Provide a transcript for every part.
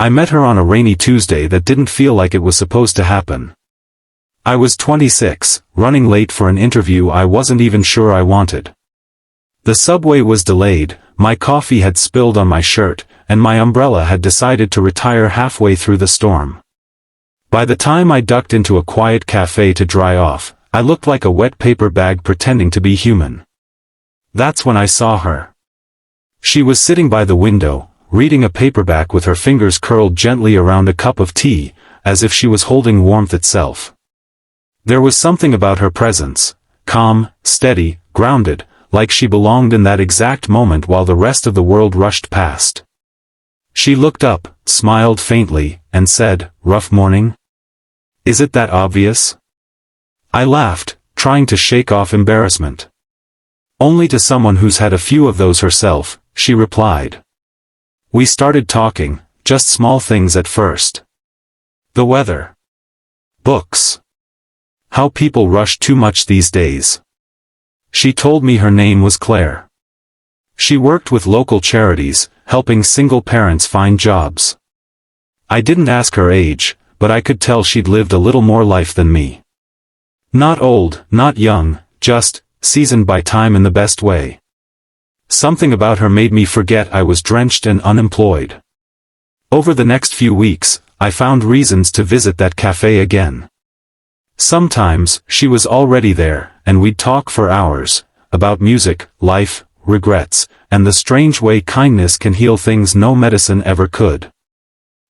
I met her on a rainy Tuesday that didn't feel like it was supposed to happen. I was 26, running late for an interview I wasn't even sure I wanted. The subway was delayed, my coffee had spilled on my shirt, and my umbrella had decided to retire halfway through the storm. By the time I ducked into a quiet cafe to dry off, I looked like a wet paper bag pretending to be human. That's when I saw her. She was sitting by the window, reading a paperback with her fingers curled gently around a cup of tea, as if she was holding warmth itself. There was something about her presence, calm, steady, grounded, like she belonged in that exact moment while the rest of the world rushed past. She looked up, smiled faintly, and said, "Rough morning? Is it that obvious?" I laughed, trying to shake off embarrassment. "Only to someone who's had a few of those herself," she replied. We started talking, just small things at first. The weather. Books. How people rush too much these days. She told me her name was Claire. She worked with local charities, helping single parents find jobs. I didn't ask her age, but I could tell she'd lived a little more life than me. Not old, not young, just seasoned by time in the best way. Something about her made me forget I was drenched and unemployed. Over the next few weeks, I found reasons to visit that cafe again. Sometimes, she was already there, and we'd talk for hours, about music, life, regrets, and the strange way kindness can heal things no medicine ever could.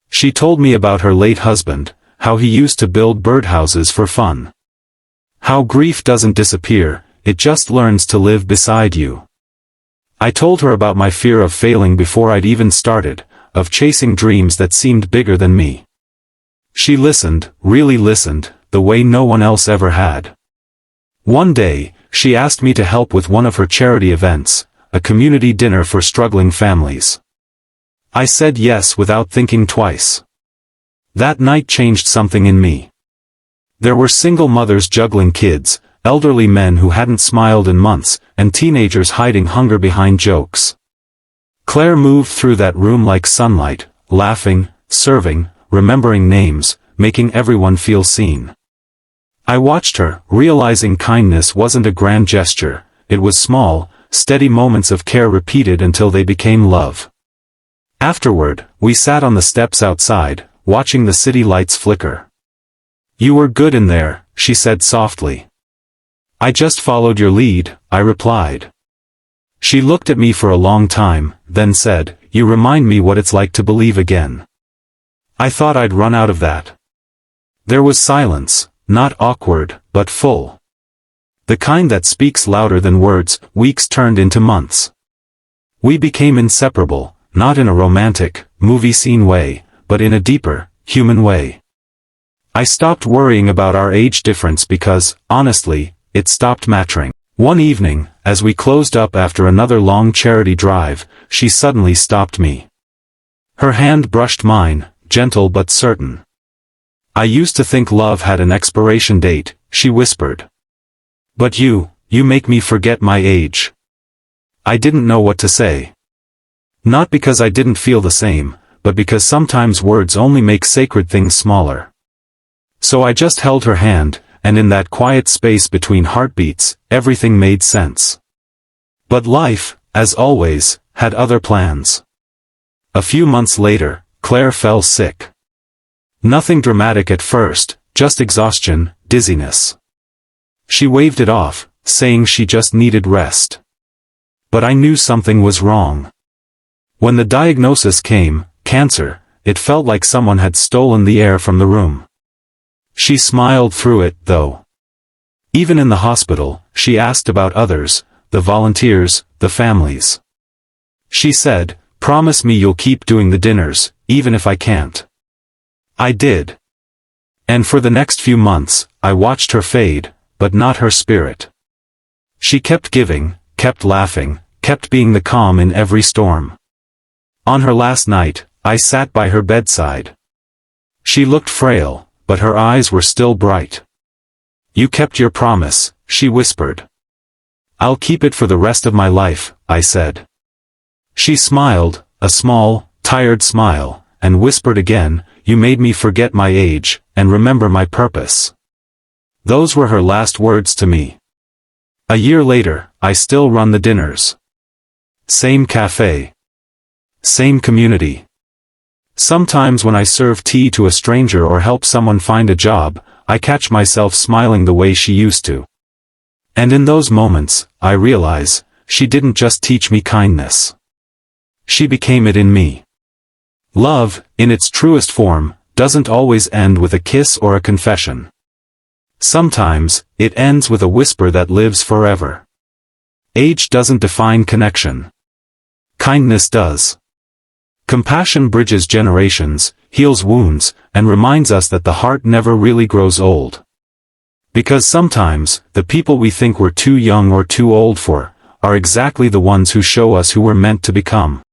She told me about her late husband, how he used to build birdhouses for fun. How grief doesn't disappear, it just learns to live beside you. I told her about my fear of failing before I'd even started, of chasing dreams that seemed bigger than me. She listened, really listened, the way no one else ever had. One day, she asked me to help with one of her charity events, a community dinner for struggling families. I said yes without thinking twice. That night changed something in me. There were single mothers juggling kids, elderly men who hadn't smiled in months, and teenagers hiding hunger behind jokes. Claire moved through that room like sunlight, laughing, serving, remembering names, making everyone feel seen. I watched her, realizing kindness wasn't a grand gesture, it was small, steady moments of care repeated until they became love. Afterward, we sat on the steps outside, watching the city lights flicker. "You were good in there," she said softly. "I just followed your lead," I replied. She looked at me for a long time, then said, "You remind me what it's like to believe again." I thought I'd run out of that. There was silence. Not awkward, but full. The kind that speaks louder than words. Weeks turned into months. We became inseparable, not in a romantic, movie scene way, but in a deeper, human way. I stopped worrying about our age difference because, honestly, it stopped mattering. One evening, as we closed up after another long charity drive, she suddenly stopped me. Her hand brushed mine, gentle but certain. "I used to think love had an expiration date," she whispered. "But you make me forget my age." I didn't know what to say. Not because I didn't feel the same, but because sometimes words only make sacred things smaller. So I just held her hand, and in that quiet space between heartbeats, everything made sense. But life, as always, had other plans. A few months later, Claire fell sick. Nothing dramatic at first, just exhaustion, dizziness. She waved it off, saying she just needed rest. But I knew something was wrong. When the diagnosis came, cancer, it felt like someone had stolen the air from the room. She smiled through it, though. Even in the hospital, she asked about others, the volunteers, the families. She said, "Promise me you'll keep doing the dinners, even if I can't." I did. And for the next few months, I watched her fade, but not her spirit. She kept giving, kept laughing, kept being the calm in every storm. On her last night, I sat by her bedside. She looked frail, but her eyes were still bright. "You kept your promise," she whispered. "I'll keep it for the rest of my life," I said. She smiled, a small, tired smile, and whispered again, "You made me forget my age, and remember my purpose." Those were her last words to me. A year later, I still run the dinners. Same cafe. Same community. Sometimes when I serve tea to a stranger or help someone find a job, I catch myself smiling the way she used to. And in those moments, I realize, she didn't just teach me kindness. She became it in me. Love, in its truest form, doesn't always end with a kiss or a confession. Sometimes, it ends with a whisper that lives forever. Age doesn't define connection. Kindness does. Compassion bridges generations, heals wounds, and reminds us that the heart never really grows old. Because sometimes, the people we think we're too young or too old for, are exactly the ones who show us who we're meant to become.